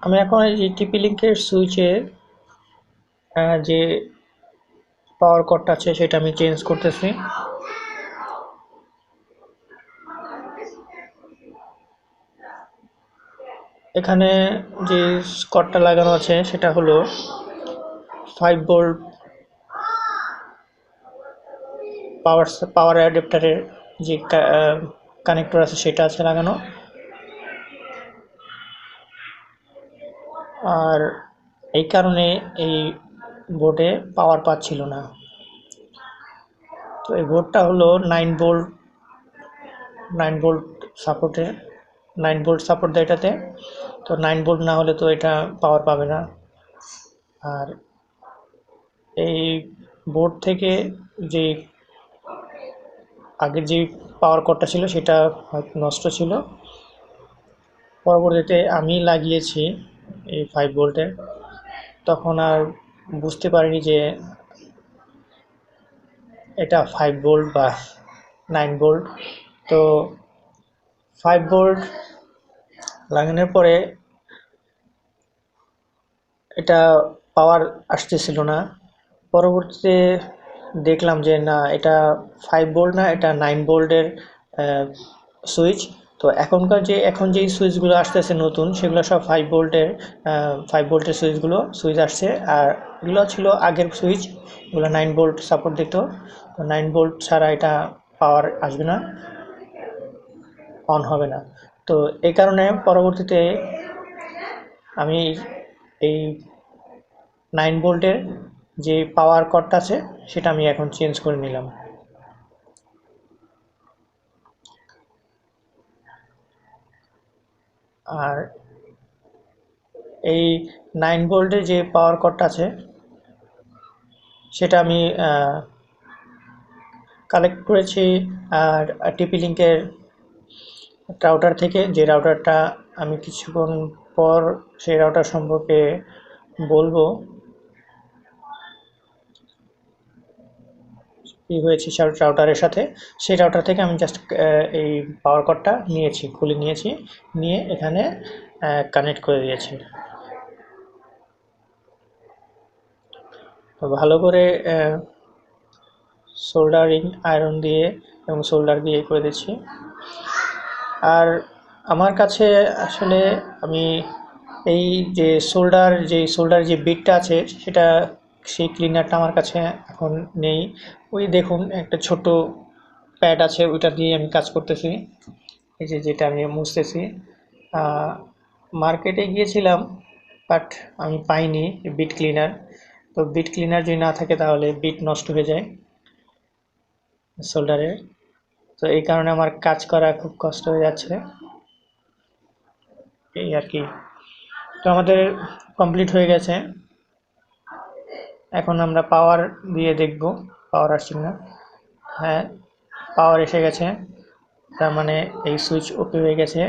আমি এখন এই যে টিপি লিঙ্কের সুইচের যে পাওয়ার কর্ডটা আছে সেটা আমি চেঞ্জ করতেছি। এখানে যে কর্ডটা লাগানো আছে সেটা হলো 5 ভোল্ট পাওয়ার অ্যাডাপ্টারের যে কানেক্টর আছে সেটা আছে লাগানো। আর এই কারণে এই বোর্ডে পাওয়ার পাচ্ছিল না। তো এই বোর্ডটা হলো 9 ভোল্ট 9 ভোল্ট সাপোর্টের 9 ভোল্ট সাপোর্ট দেয় এটাতে। তো 9 ভোল্ট না হলে তো এটা পাওয়ার পাবে না। আর এই বোর্ড থেকে যে আগের যে পাওয়ার কর্ডটা ছিল সেটা হয়তো নষ্ট ছিল। পরবর্তীতে আমি লাগিয়েছি এই 5 ভোল্টের। তখন আর বুঝতে পারিনি যে এটা 5 ভোল্ট বা 9 ভোল্ট। তো 5 ভোল্ট লাগানোর পরে এটা পাওয়ার আসতেছিল না। পরবর্তীতে দেখলাম যে না, এটা 5 ভোল্ট না, এটা 9 ভোল্টের সুইচ। তো এখন যেই সুইচগুলো আসতেছে নতুন সেগুলো সব 5 ভোল্টের সুইচ আসছে। আর এগুলো ছিল আগের সুইচ, এগুলো 9 ভোল্ট সাপোর্ট দিত। তো 9 ভোল্ট ছাড়া এটা পাওয়ার আসবে না, অন হবে না। তো এই কারণে পরবর্তীতে আমি এই 9 ভোল্টের যে পাওয়ার কর্ডটা আছে সেটা আমি এখন চেঞ্জ করে নিলাম। আর এই 9 ভোল্টের যে পাওয়ার কর্ডটা আছে সেটা আমি কালেক্ট করেছি আর টিপি লিঙ্কের রাউটার থেকে, যে রাউটারটা আমি কিছুক্ষণ পর সেই রাউটার সম্পর্কে বলবো কি হয়েছে রাউটারের সাথে। সেই রাউটার থেকে আমি জাস্ট এই পাওয়ার কর্ডটা খুলে নিয়েছি, নিয়ে এখানে কানেক্ট করে দিয়েছি। তো ভালো করে সোল্ডারিং আয়রন দিয়ে এবং সোল্ডার দিয়ে করে দিচ্ছি। আর আমার কাছে আসলে আমি এই যে সোল্ডার যে বিটটা আছে সেটা, সেই ক্লিনারটা আমার কাছে এখন নেই। ওই দেখুন একটা ছোট প্যাড আছে, ওইটা দিয়ে আমি কাজ করতেছি। এই যে যেটা আমি মুছতেছি। মার্কেটে গিয়েছিলাম, বাট আমি পাইনি বিট ক্লিনার। তো বিট ক্লিনার যদি না থাকে তাহলে বিট নষ্ট হয়ে যায় সোল্ডারে। তো এই কারণে আমার কাজ করা খুব কষ্ট হয়ে যাচ্ছে, এই আর কি। তো আমাদের কমপ্লিট হয়ে গেছে। এখন আমরা পাওয়ার দিয়ে দেখব পাওয়ার আসছে না। হ্যাঁ, পাওয়ার এসে গেছে, তার মানে এই সুইচ ওকে হয়ে গেছে।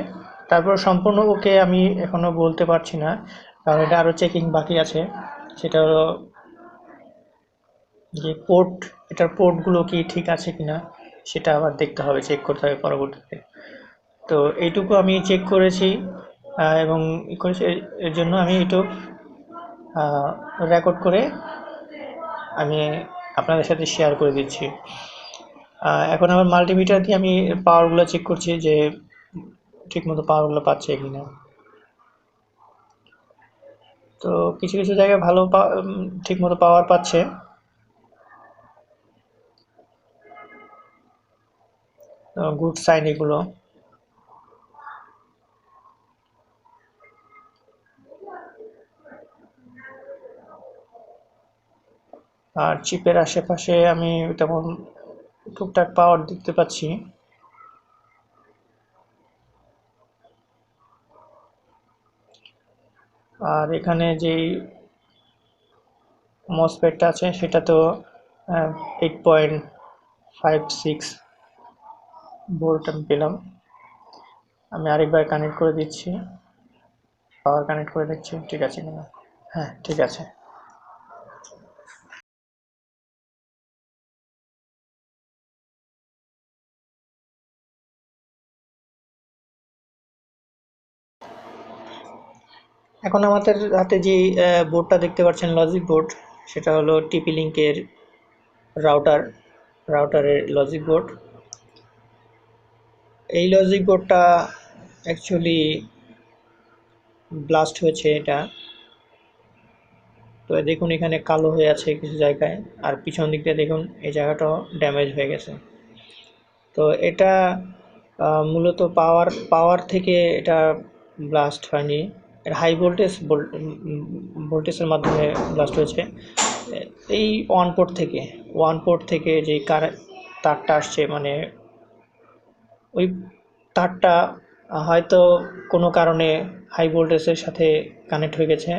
তারপর সম্পূর্ণ ওকে আমি এখনও বলতে পারছি না, কারণ এটা আরও চেকিং বাকি আছে। সেটা হলো যে এটার পোর্টগুলো কি ঠিক আছে কিনা সেটা আবার দেখতে হবে, চেক করতে হবে পরবর্তীতে। তো এইটুকু আমি চেক করেছি এবং করেছি, এর জন্য আমি এইটুকু রেকর্ড করে আমি আপনাদের সাথে শেয়ার করে দিচ্ছি। এখন আমার মাল্টিমিটার দিয়ে আমি পাওয়ারগুলো চেক করছি যে ঠিকমতো পাওয়ারগুলো পাচ্ছে কিনা। তো কিছু কিছু জায়গায় ভালো ঠিকমতো পাওয়ার পাচ্ছে। গুড সাইন এগুলো। আর চিপের আশেপাশে আমি তেমন টুকটাক পাওয়ার দেখতে পাচ্ছি। আর এখানে যেই মসফেটটা আছে সেটা তো 8.56 ভোল্ট আমি পেলাম। আমি আরেকবার কানেক্ট করে দিচ্ছি, পাওয়ার কানেক্ট করে দিচ্ছি, ঠিক আছে কিনা। হ্যাঁ, ঠিক আছে। এখন আমাদের হাতে যে বোর্ডটা দেখতে পাচ্ছেন লজিক বোর্ড, সেটা হলো টিপি লিঙ্কের রাউটার রাউটারের লজিক বোর্ড। এই লজিক বোর্ডটা অ্যাকচুয়ালি ব্লাস্ট হয়েছে এটা। তো দেখুন এখানে কালো হয়ে আছে কিছু জায়গায়, আর পিছন দিক দিয়ে দেখুন এই জায়গাটাও ড্যামেজ হয়ে গেছে। তো এটা মূলত পাওয়ার থেকে এটা ব্লাস্ট হয়নি, এটা হাই ভোল্টেজের মাধ্যমে ব্লাস্ট হয়েছে। এই ওয়ান পোর্ট থেকে যে তারটা আসছে, মানে ওই তারটা হয়তো কোনো কারণে হাই ভোল্টেজের সাথে কানেক্ট হয়ে গেছে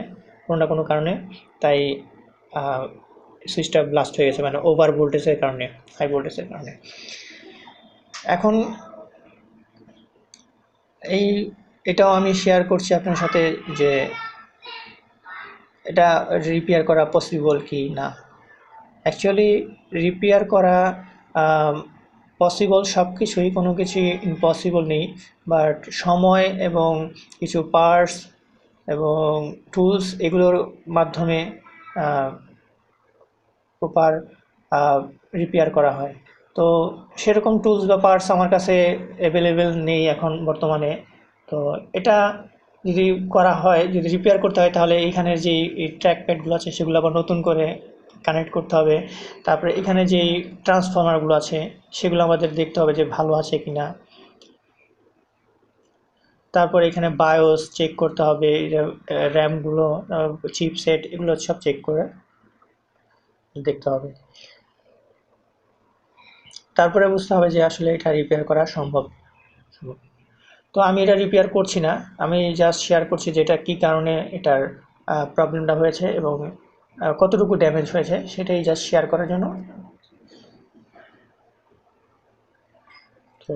কোনো না কোনো কারণে, তাই সুইচটা ব্লাস্ট হয়ে গেছে, মানে ওভার ভোল্টেজের কারণে, হাই ভোল্টেজের কারণে। এখন এই এটাও আমি শেয়ার করছি আপনার সাথে যে এটা রিপেয়ার করা পসিবল কি না। অ্যাকচুয়ালি রিপেয়ার করা পসিবল, সব কিছুই, কোনো কিছুই ইম্পসিবল নেই। বাট সময় এবং কিছু পার্টস এবং টুলস এগুলোর মাধ্যমে প্রপার রিপেয়ার করা হয়। তো সেরকম টুলস বা পার্টস আমার কাছে অ্যাভেলেবেল নেই এখন বর্তমানে। তো এটা যদি করা হয়, যদি রিপেয়ার করতে হয়, তাহলে এইখানের যেই ট্র্যাক প্যাডগুলো আছে সেগুলো আবার নতুন করে কানেক্ট করতে হবে। তারপরে এখানে যেই ট্রান্সফর্মারগুলো আছে সেগুলো আমাদের দেখতে হবে যে ভালো আছে কি না। তারপরে এখানে বায়োস চেক করতে হবে, র্যামগুলো, চিপসেট, এগুলো সব চেক করে দেখতে হবে। তারপরে বুঝতে হবে যে আসলে এটা রিপেয়ার করা সম্ভব। তো আমি এটা রিপেয়ার করছি না, আমি জাস্ট শেয়ার করছি যে এটা কী কারণে এটার প্রবলেমটা হয়েছে এবং কতটুকু ড্যামেজ হয়েছে সেটাই জাস্ট শেয়ার করার জন্য। তো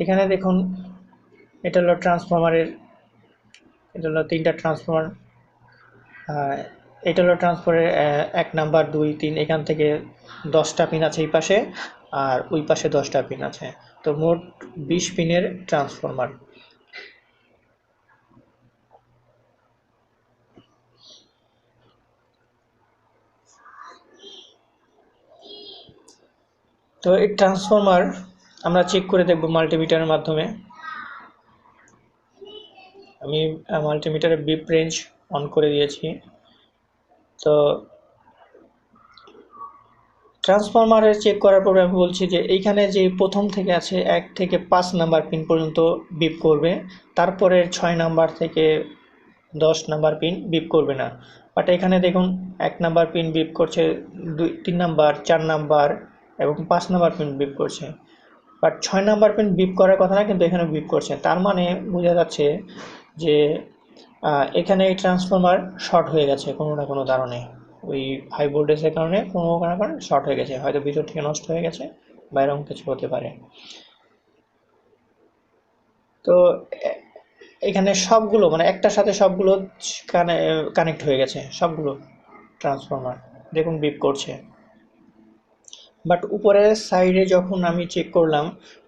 এখানে দেখুন এটা হলো ট্রান্সফরমারের, এটা হলো 3টা ট্রান্সফরমার। এটা হলো ট্রান্সফারের 1 নাম্বার 2 3, এখান থেকে 10টা পিন আছে এই পাশে, আর ওই পাশে 10টা পিন আছে। তো মোট 20 পিনের ট্রান্সফরমার। তো এই ট্রান্সফরমার আমরা চেক করে দেখব মাল্টিমিটারের মাধ্যমে। আমি মাল্টিমিটারের বিপ রেঞ্জ অন করে দিয়েছি। তো ট্রান্সফরমারে চেক করার পরে আমি বলছি যে এইখানে যে প্রথম থেকে আছে 1 থেকে 5 নাম্বার পিন পর্যন্ত বিপ করবে, তারপরের 6 নাম্বার থেকে 10 নাম্বার পিন বিপ করবে না। বাট এখানে দেখুন 1 নাম্বার পিন বিপ করছে, 3 নাম্বার, 4 নাম্বার এবং 5 নাম্বার পিন বিপ করছে। বাট 6 নাম্বার পিন বিপ করার কথা না, কিন্তু এখানে বিপ করছে। তার মানে বোঝা যাচ্ছে যে এখানে এই ট্রান্সফরমার শর্ট হয়ে গেছে কোনো না কোনো কারণে। ওই হাই ভোল্টেজের কারণে কোনো না কোনো শর্ট হয়ে গেছে, হয়তো ভিতর থেকে নষ্ট হয়ে গেছে বা এরকম কিছু হতে পারে। তো এখানে সবগুলো, মানে একটার সাথে সবগুলো কানেক্ট হয়ে গেছে, সবগুলো ট্রান্সফরমার দেখুন বিপ করছে। বাট উপরের সাইডে যখন আমি চেক করলাম,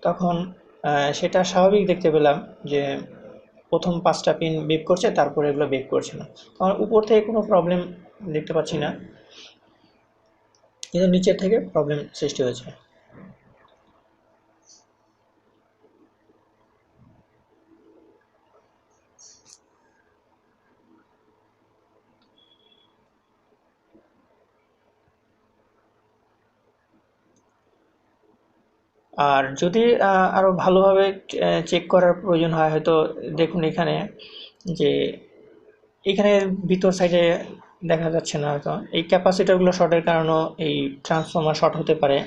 তখন সেটা স্বাভাবিক দেখতে পেলাম যে প্রথম 5টা পিন বিপ করছে, তারপরে এগুলো বিপ করছে না। কারণ উপর থেকে কোনো প্রবলেম দেখতে পাচ্ছি না, কিন্তু নিচের থেকে প্রবলেম সৃষ্টি হয়েছে। আর যদি আরও ভালোভাবে চেক করার প্রয়োজন হয়, হয়তো দেখুন এখানে যে এখানে ভিতর সাইডে দেখা যাচ্ছে না, হয়তো এই ক্যাপাসিটারগুলো শর্টের কারণেও এই ট্রান্সফর্মার শর্ট হতে পারে,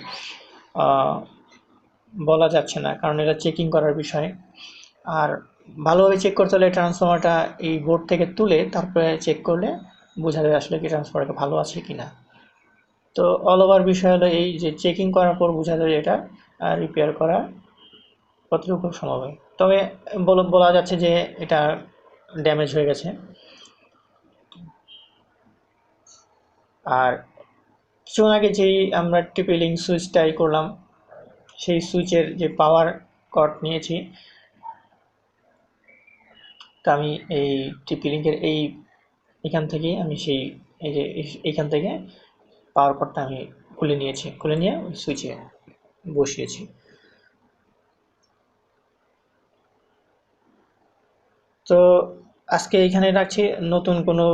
বলা যাচ্ছে না, কারণ এটা চেকিং করার বিষয়। আর ভালোভাবে চেক করতে হলে ট্রান্সফর্মারটা এই বোর্ড থেকে তুলে তারপরে চেক করলে বোঝা যাবে আসলে কি ট্রান্সফর্মারটা ভালো আছে কি না। তো অল ওভার বিষয় হলো এই যে চেকিং করার পর বোঝা যাবে এটা রিপেয়ার করা কতটুকু সম্ভব হয়। তবে বলা যাচ্ছে যে এটা ড্যামেজ হয়ে গেছে। আর কিছুক্ষণ আগে যেই আমরা টিপি লিঙ্ক সুইচটাই করলাম, সেই সুইচের যে পাওয়ার কট নিয়েছি, তো আমি এই টিপি লিঙ্কের এখান থেকেই আমি সেই এই যে এইখান থেকে পাওয়ার কর্ডটা আমি খুলে নিয়েছি, খুলে নিয়ে ওই সুইচে বসিয়েছি। তো আজকে এইখানে রাখছি, নতুন কোনো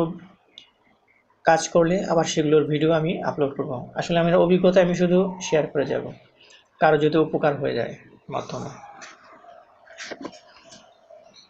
কাজ করলে আবার সেগুলোর ভিডিও আমি আপলোড করব। আসলে আমার অভিজ্ঞতা আমি শুধু শেয়ার করে যাব, কারো যদি উপকার হয়ে যায় মাধ্যমে।